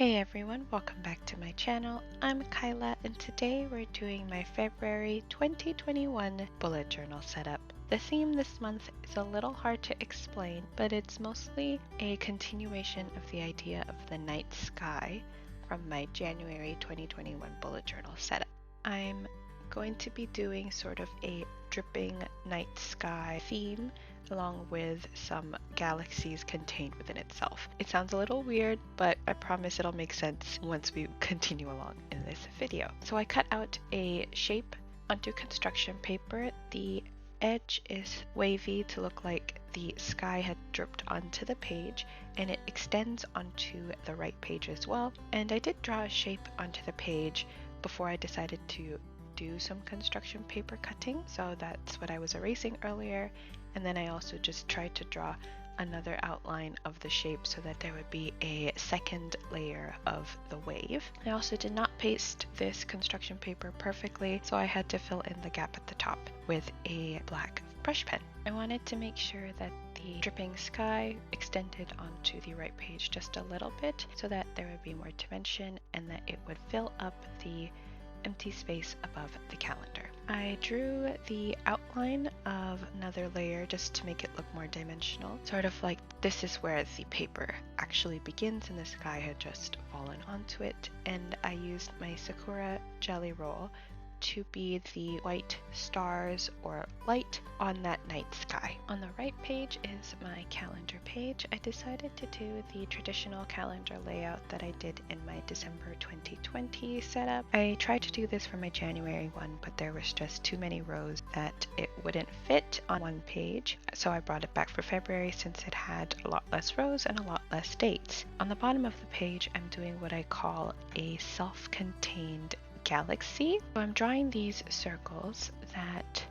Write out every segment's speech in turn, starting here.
Hey everyone, welcome back to my channel. I'm Kyla and today we're doing my February 2021 bullet journal setup. The theme this month is a little hard to explain, but it's mostly a continuation of the idea of the night sky from my January 2021 bullet journal setup. I'm going to be doing sort of a dripping night sky theme along with some galaxies contained within itself. It sounds a little weird, but I promise it'll make sense once we continue along in this video. So I cut out a shape onto construction paper. The edge is wavy to look like the sky had dripped onto the page, and it extends onto the right page as well. And I did draw a shape onto the page before I decided to do some construction paper cutting, so that's what I was erasing earlier. And then I also just tried to draw another outline of the shape so that there would be a second layer of the wave. I also did not paste this construction paper perfectly, so I had to fill in the gap at the top with a black brush pen. I wanted to make sure that the dripping sky extended onto the right page just a little bit so that there would be more dimension and that it would fill up the empty space above the calendar. I drew the outline of another layer just to make it look more dimensional, sort of like this is where the paper actually begins and the sky had just fallen onto it, and I used my Sakura jelly roll to be the white stars or light on that night sky. On the right page is my calendar page. I decided to do the traditional calendar layout that I did in my December 2020 setup. I tried to do this for my January one, but there was just too many rows that it wouldn't fit on one page, so I brought it back for February since it had a lot less rows and a lot less dates. On the bottom of the page, I'm doing what I call a self-contained galaxy. So I'm drawing these circles that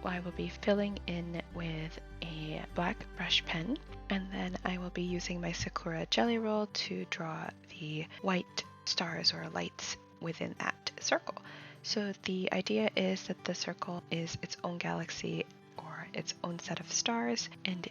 I will be filling in with a black brush pen, and then I will be using my Sakura jelly roll to draw the white stars or lights within that circle. So the idea is that the circle is its own galaxy or its own set of stars, and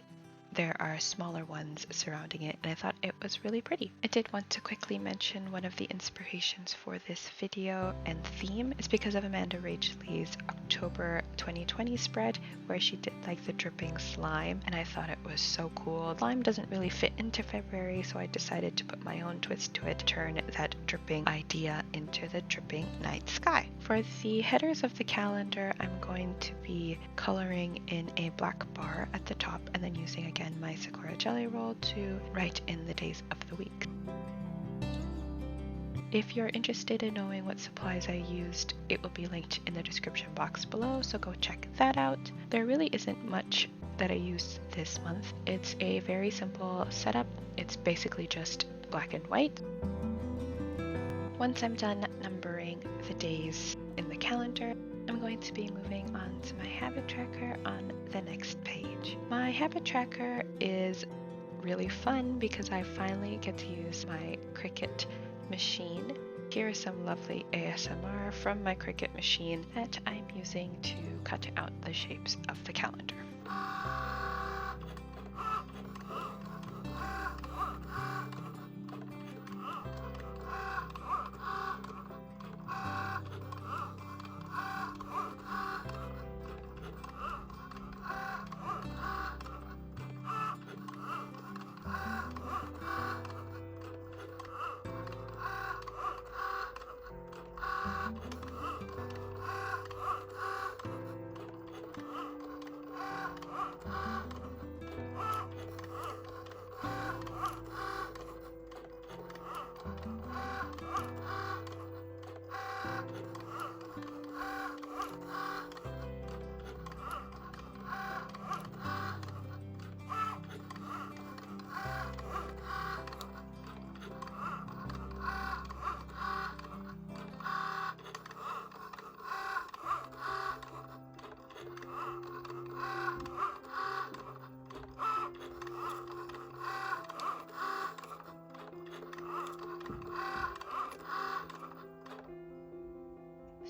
there are smaller ones surrounding it, and I thought it was really pretty. I did want to quickly mention one of the inspirations for this video and theme is because of Amanda Rach Lee's October 2020 spread where she did like the dripping slime, and I thought it was so cool. Slime doesn't really fit into February, so I decided to put my own twist to it to turn that dripping idea into the dripping night sky. For the headers of the calendar, I'm going to be coloring in a black bar at the top and then using again my Sakura jelly roll to write in the days of the week. If you're interested in knowing what supplies I used, it will be linked in the description box below, so go check that out. There really isn't much that I used this month. It's a very simple setup. It's basically just black and white. Once I'm done numbering the days in the calendar, I'm going to be moving on to my habit tracker on the next page. My habit tracker is really fun because I finally get to use my Cricut machine. Here is some lovely ASMR from my Cricut machine that I'm using to cut out the shapes of the calendar.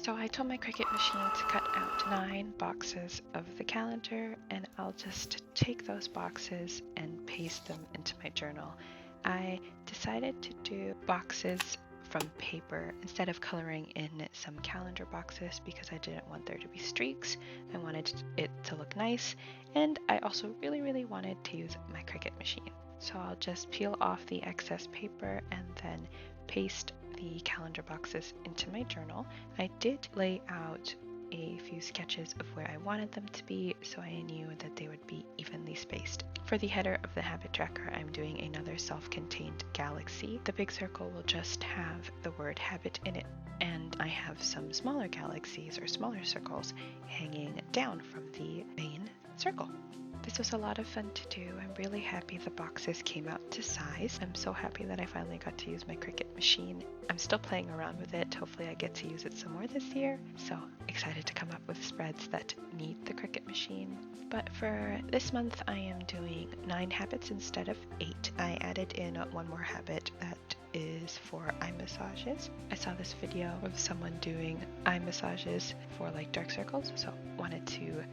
So I told my Cricut machine to cut out 9 boxes of the calendar, and I'll just take those boxes and paste them into my journal I decided to do boxes from paper instead of coloring in some calendar boxes because I didn't want there to be streaks. I wanted it to look nice, and I also really wanted to use my Cricut machine. So I'll just peel off the excess paper and then paste the calendar boxes into my journal. I did lay out a few sketches of where I wanted them to be, so I knew that they would be evenly spaced. For the header of the habit tracker, I'm doing another self-contained galaxy. The big circle will just have the word habit in it, and I have some smaller galaxies or smaller circles hanging down from the main circle. This was a lot of fun to do. I'm really happy the boxes came out to size. I'm so happy that I finally got to use my Cricut machine. I'm still playing around with it. Hopefully I get to use it some more this year. So excited to come up with spreads that need the Cricut machine. But for this month I am doing 9 habits instead of 8. I added in one more habit that is for eye massages. I saw this video of someone doing eye massages for like dark circles, so wanted to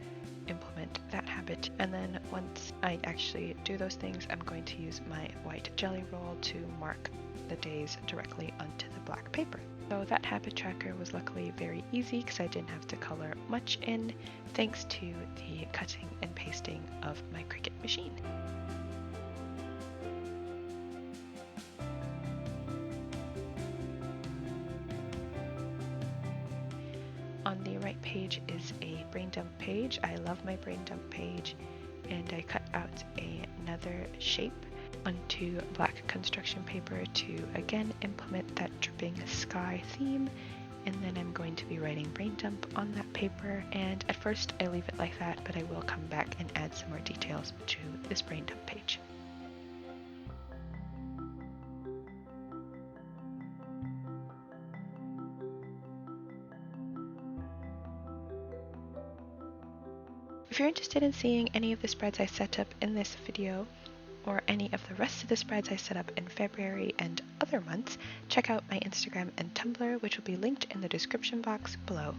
implement that habit. And then once I actually do those things, I'm going to use my white jelly roll to mark the days directly onto the black paper. So that habit tracker was luckily very easy because I didn't have to color much in, thanks to the cutting and pasting of my Cricut machine. On the right page is a brain dump page. I love my brain dump page, and I cut out another shape onto black construction paper to again implement that dripping sky theme. And then I'm going to be writing brain dump on that paper, and at first I leave it like that, but I will come back and add some more details to this brain dump page. If you're interested in seeing any of the spreads I set up in this video, or any of the rest of the spreads I set up in February and other months, check out my Instagram and Tumblr, which will be linked in the description box below.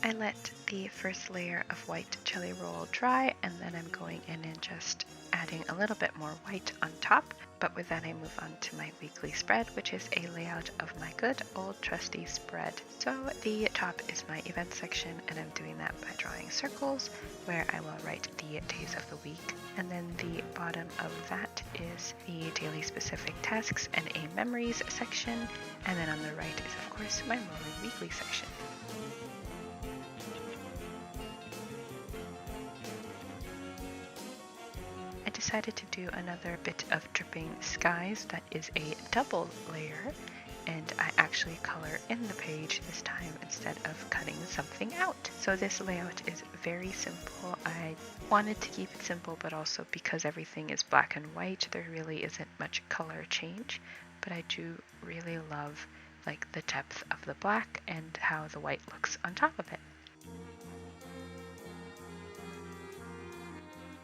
I let the first layer of white jelly roll dry, and then I'm going in and just adding a little bit more white on top. But with that I move on to my weekly spread, which is a layout of my good old trusty spread. So the top is my event section, and I'm doing that by drawing circles where I will write the days of the week. And then the bottom of that is the daily specific tasks and a memories section. And then on the right is of course my rolling weekly section. I decided to do another bit of dripping skies that is a double layer, and I actually color in the page this time instead of cutting something out. So this layout is very simple. I wanted to keep it simple, but also because everything is black and white, there really isn't much color change, but I do really love like the depth of the black and how the white looks on top of it.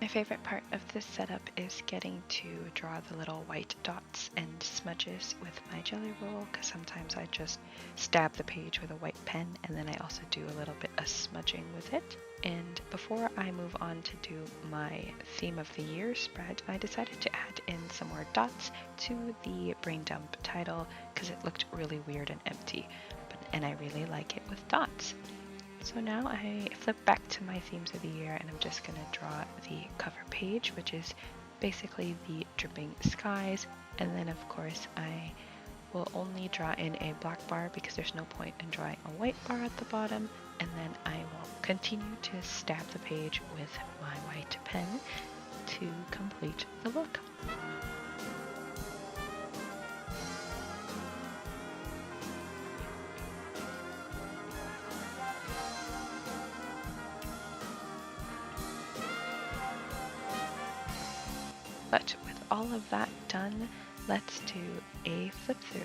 My favorite part of this setup is getting to draw the little white dots and smudges with my jelly roll, because sometimes I just stab the page with a white pen and then I also do a little bit of smudging with it. And before I move on to do my theme of the year spread, I decided to add in some more dots to the brain dump title because it looked really weird and empty, and I really like it with dots. So now I flip back to my themes of the year, and I'm just going to draw the cover page, which is basically the dripping skies. And then of course I will only draw in a black bar because there's no point in drawing a white bar at the bottom. And then I will continue to stab the page with my white pen to complete the look. But with all of that done, let's do a flip through.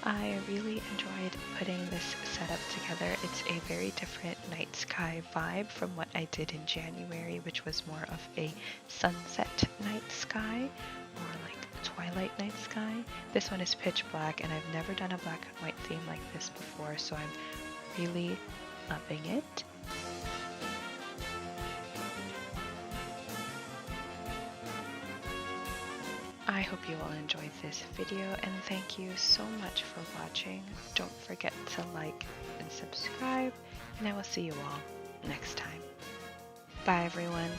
I really enjoyed putting this setup together. It's a very different night sky vibe from what I did in January, which was more of a sunset night sky or like twilight night sky. This one is pitch black, and I've never done a black and white theme like this before, so I'm really loving it. I hope you all enjoyed this video, and thank you so much for watching. Don't forget to like and subscribe, and I will see you all next time. Bye everyone.